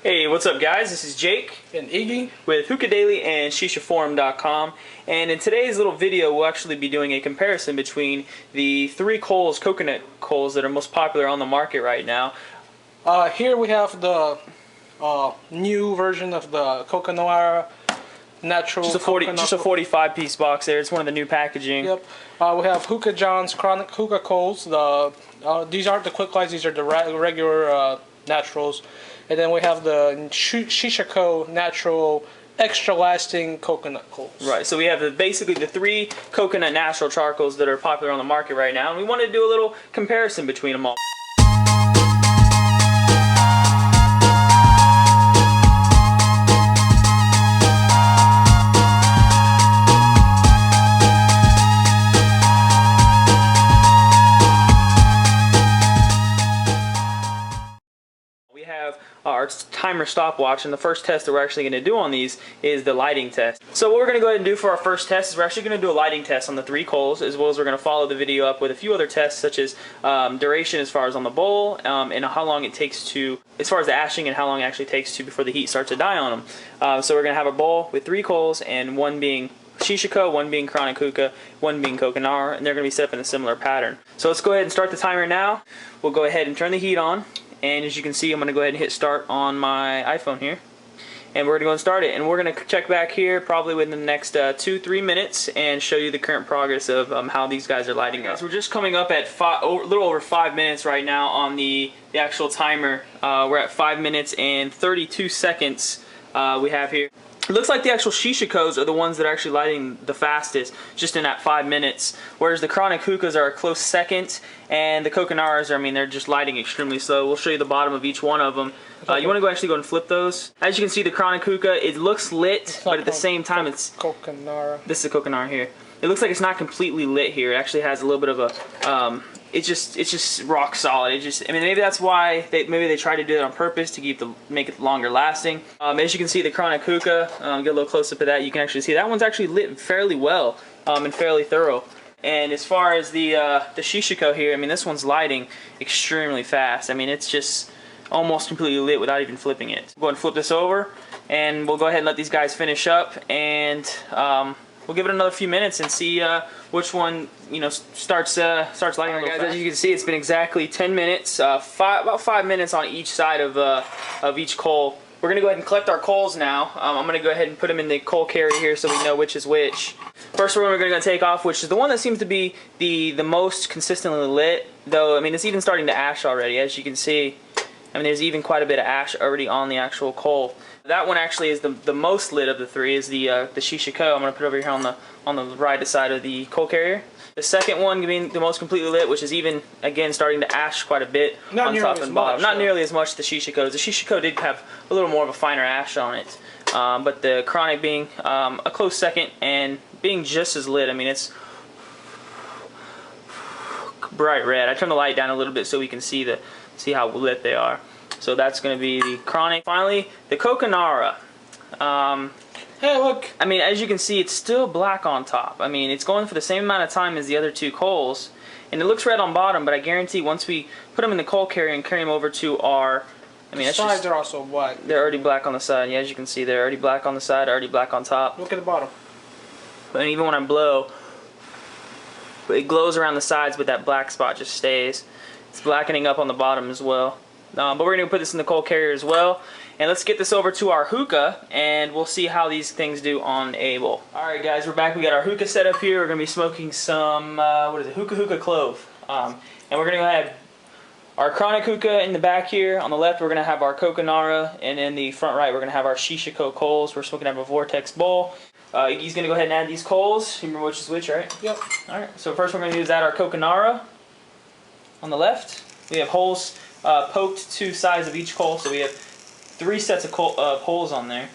Hey, what's up guys? This is Jake and Iggy with HookahDaily and ShishaForum.com, and in today's little video we'll actually be doing a comparison between the three coconut coals that are most popular on the market right now. Here we have the new version of the CocoNara natural. Just a 45 piece box there. It's one of the new packaging. Yep. We have Hookah John's Chronic Hookah Coals. These aren't the quick lights. These are the regular naturals. And then we have the Shishaco natural extra lasting coconut coals. Right, so we have basically the three coconut natural charcoals that are popular on the market right now, and we wanted to do a little comparison between them all. We have our timer stopwatch, and the first test that we're actually going to do on these is the lighting test. So what we're going to go ahead and do for our first test is we're actually going to do a lighting test on the three coals, as well as we're going to follow the video up with a few other tests, such as duration as far as on the bowl, and how long it takes to, as far as the ashing and how long it actually takes to before the heat starts to die on them. So we're going to have a bowl with three coals, and one being Shishaco, one being Chronic Hookah, one being CocoNara, and they're going to be set up in a similar pattern. So let's go ahead and start the timer now. We'll go ahead and turn the heat on. And as you can see, I'm going to go ahead and hit start on my iPhone here. And we're going to go and start it. And we're going to check back here probably within the next 2-3 minutes and show you the current progress of how these guys are lighting up. So we're just coming up at a little over 5 minutes right now on the actual timer. We're at 5 minutes and 32 seconds we have here. It looks like the actual Shishacos are the ones that are actually lighting the fastest, just in that 5 minutes, whereas the Chronic Hookahs are a close second, and the CocoNaras, I mean, they're just lighting extremely slow. We'll show you the bottom of each one of them. You want to actually go and flip those. As you can see, the Chronic Hookah, it looks lit, but at the same time, it's CocoNara. This is the CocoNara here. It looks like it's not completely lit here. It actually has a little bit of a it's just rock solid. I mean, maybe that's why maybe they tried to do it on purpose to make it longer lasting. As you can see, the Chronic Hookah, get a little close up of that. You can actually see that one's actually lit fairly well and fairly thorough. And as far as the Shishaco here, I mean, this one's lighting extremely fast. I mean, it's just almost completely lit without even flipping it. We'll go ahead and flip this over, and we'll go ahead and let these guys finish up, and we'll give it another few minutes and see which one, you know, starts lighting. All right, guys, as you can see, it's been exactly 10 minutes, about 5 minutes on each side of each coal. We're gonna go ahead and collect our coals now. I'm gonna go ahead and put them in the coal carrier here so we know which is which. First one we're gonna take off, which is the one that seems to be the most consistently lit. Though, I mean, it's even starting to ash already, as you can see. I mean, there's even quite a bit of ash already on the actual coal. That one actually is the most lit of the three, is the Shishaco. I'm gonna put it over here on the right side of the coal carrier. The second one being the most completely lit, which is even again starting to ash quite a bit on top and bottom. Not nearly as much as the Shishaco. The Shishaco did have a little more of a finer ash on it, but the Chronic being a close second and being just as lit. I mean, it's bright red. I turned the light down a little bit so we can see how lit they are. So that's going to be the Chronic. Finally, the CocoNara. Hey, look. I mean, as you can see, it's still black on top. I mean, it's going for the same amount of time as the other two coals, and it looks red on bottom, but I guarantee once we put them in the coal carrier and carry them over to our... I mean, the sides are also black. They're already black on the side. Yeah, as you can see, they're already black on the side, already black on top. Look at the bottom. But even when I blow, it glows around the sides, but that black spot just stays. It's blackening up on the bottom as well. But we're going to put this in the coal carrier as well. And let's get this over to our hookah, and we'll see how these things do on a bowl. Alright guys, we're back. We got our hookah set up here. We're going to be smoking some, what is it, Hookah Clove. And we're going to have our Chronic Hookah in the back here. On the left, we're going to have our CocoNara, and in the front right, we're going to have our Shishaco coals. We're smoking out of a Vortex bowl. Iggy's going to go ahead and add these coals. You remember which is which, right? Yep. Alright, so first we're going to use our CocoNara on the left. We have holes poked 2 sides of each coal, so we have 3 sets of holes on there.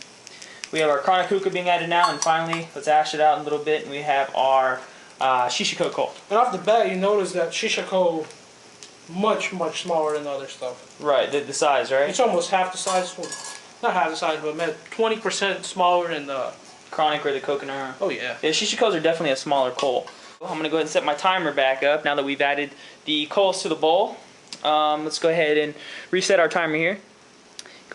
We have our Chronic Hookah being added now, and finally, let's ash it out a little bit, and we have our Shishaco coal. And off the bat, you notice that Shishaco much smaller than the other stuff. Right, the size, right? It's almost half the size. Well, not half the size, but 20% smaller than the Chronic or the CocoNara. Oh yeah. Yeah, Shishacos are definitely a smaller coal. I'm going to go ahead and set my timer back up now that we've added the coals to the bowl. Let's go ahead and reset our timer here.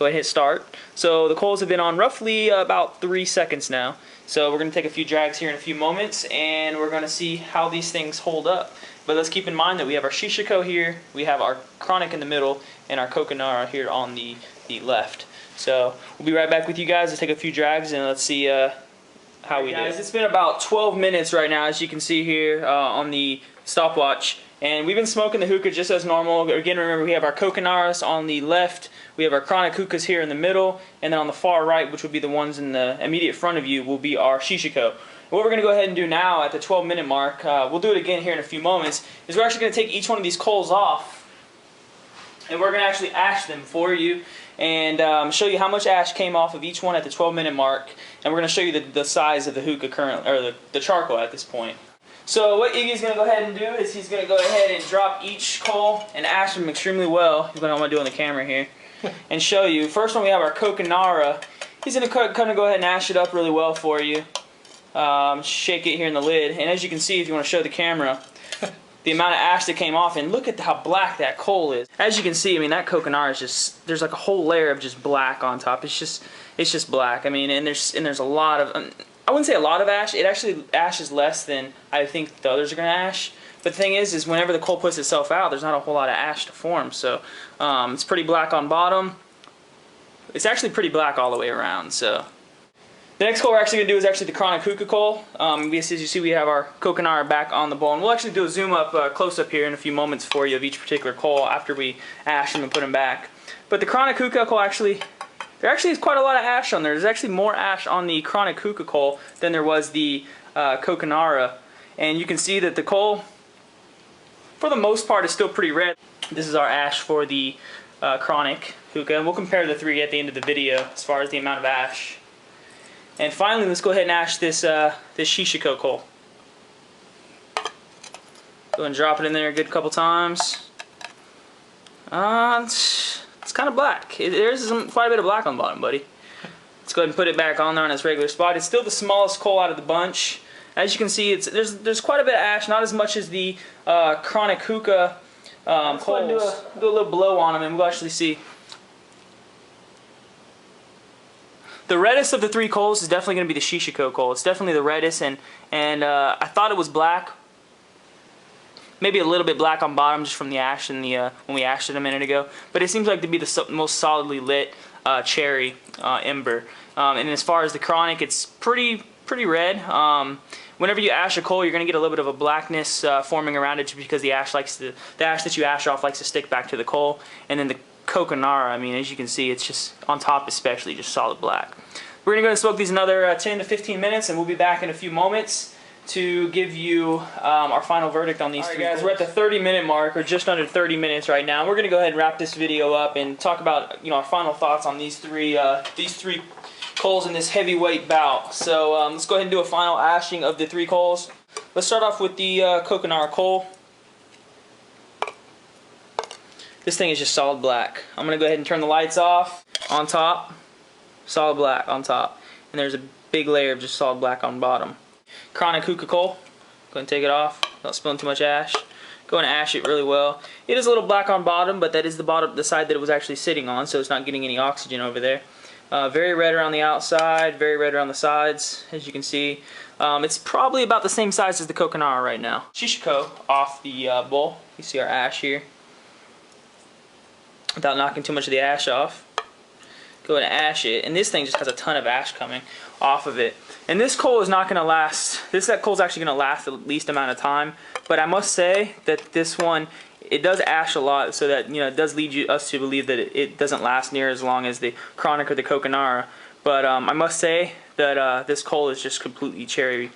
Go ahead and hit start. So the coals have been on roughly about 3 seconds now. So we're going to take a few drags here in a few moments, and we're going to see how these things hold up. But let's keep in mind that we have our Shishaco here, we have our Chronic in the middle, and our CocoNara here on the left. So we'll be right back with you guys. Let's take a few drags and let's see how we do. Guys, it's been about 12 minutes right now, as you can see here on the stopwatch. And we've been smoking the hookah just as normal. Again, remember, we have our CocoNaras on the left, we have our Chronic hookahs here in the middle, and then on the far right, which would be the ones in the immediate front of you, will be our Shishaco. What we're going to go ahead and do now at the 12-minute mark, we'll do it again here in a few moments, is we're actually going to take each one of these coals off, and we're going to actually ash them for you, and show you how much ash came off of each one at the 12-minute mark, and we're going to show you the size of the hookah currently, or the charcoal at this point. So what Iggy's going to go ahead and do is he's going to go ahead and drop each coal and ash them extremely well. He's what I'm going to do on the camera here and show you. First one we have our CocoNara. He's going to kind of go ahead and ash it up really well for you. Shake it here in the lid, and as you can see, if you want to show the camera, the amount of ash that came off, and look at how black that coal is. As you can see, I mean, that CocoNara is just, there's like a whole layer of just black on top. It's just black. I mean, and there's a lot of, I wouldn't say a lot of ash. It actually ashes less than I think the others are going to ash. But the thing is whenever the coal puts itself out, there's not a whole lot of ash to form. So it's pretty black on bottom. It's actually pretty black all the way around. So the next coal we're actually going to do is actually the Chronic hookah coal. As you see, we have our CocoNara back on the bowl. And we'll actually do a zoom up, close up here in a few moments for you of each particular coal after we ash them and put them back. But the Chronic hookah coal there actually is quite a lot of ash on there. There's actually more ash on the Chronic hookah coal than there was the CocoNara. And you can see that the coal, for the most part, is still pretty red. This is our ash for the Chronic hookah. And we'll compare the three at the end of the video as far as the amount of ash. And finally, let's go ahead and ash this Shishaco coal. Go ahead and drop it in there a good couple times. It's kind of black. There's quite a bit of black on the bottom, buddy. Let's go ahead and put it back on there on its regular spot. It's still the smallest coal out of the bunch. As you can see, there's quite a bit of ash, not as much as the Chronic hookah coals. Go ahead and do a little blow on them, and we'll actually see. The reddest of the three coals is definitely going to be the Shishaco coal. It's definitely the reddest, and I thought it was black. Maybe a little bit black on bottom just from the ash and when we ashed it a minute ago. But it seems like to be the most solidly lit cherry ember. And as far as the Chronic, it's pretty red. Whenever you ash a coal, you're going to get a little bit of a blackness forming around it, just because the ash that you ash off likes to stick back to the coal. And then the CocoNara, I mean, as you can see, it's just on top especially just solid black. We're going to go and smoke these another 10 to 15 minutes, and we'll be back in a few moments to give you our final verdict on these three guys. We're at the 30-minute mark, or just under 30 minutes right now. We're going to go ahead and wrap this video up and talk about our final thoughts on these three coals in this heavyweight bout. So let's go ahead and do a final ashing of the three coals. Let's start off with the CocoNara coal. This thing is just solid black. I'm going to go ahead and turn the lights off. On top, solid black on top. And there's a big layer of just solid black on bottom. Chronic hookah coal. Go ahead and take it off. Not spilling too much ash. Go ahead and ash it really well. It is a little black on bottom, but that is the side that it was actually sitting on, so it's not getting any oxygen over there. Very red around the outside, very red around the sides, as you can see. It's probably about the same size as the CocoNara right now. Shishaco off the bowl. You see our ash here. Without knocking too much of the ash off. Go ahead and ash it, and this thing just has a ton of ash coming off of it. And this coal is not going to last. That coal is actually going to last the least amount of time. But I must say that this one, it does ash a lot, so that it does lead us to believe that it doesn't last near as long as the Chronic or the CocoNara. But I must say that this coal is just completely cherry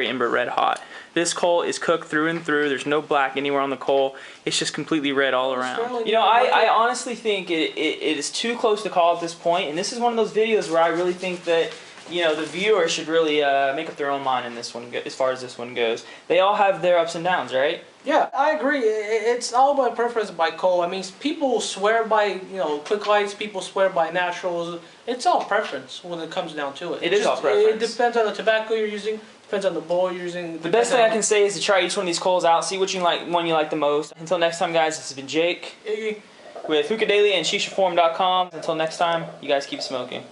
ember red hot. This coal is cooked through and through. There's no black anywhere on the coal. It's just completely red all around. I honestly think it is too close to call at this point, and this is one of those videos where I really think that the viewer should really make up their own mind in this one, as far as this one goes. They all have their ups and downs, right? Yeah, I agree. It's all by preference by coal. I mean, people swear by quick lights. People swear by naturals. It's all preference when it comes down to it. It is all preference. It depends on the tobacco you're using. Depends on the bowl you're using. The best thing I can say is to try each one of these coals out. See which one you like the most. Until next time, guys. This has been Jake. Iggy. with HookahDaily and ShishaForum.com. Until next time, you guys keep smoking.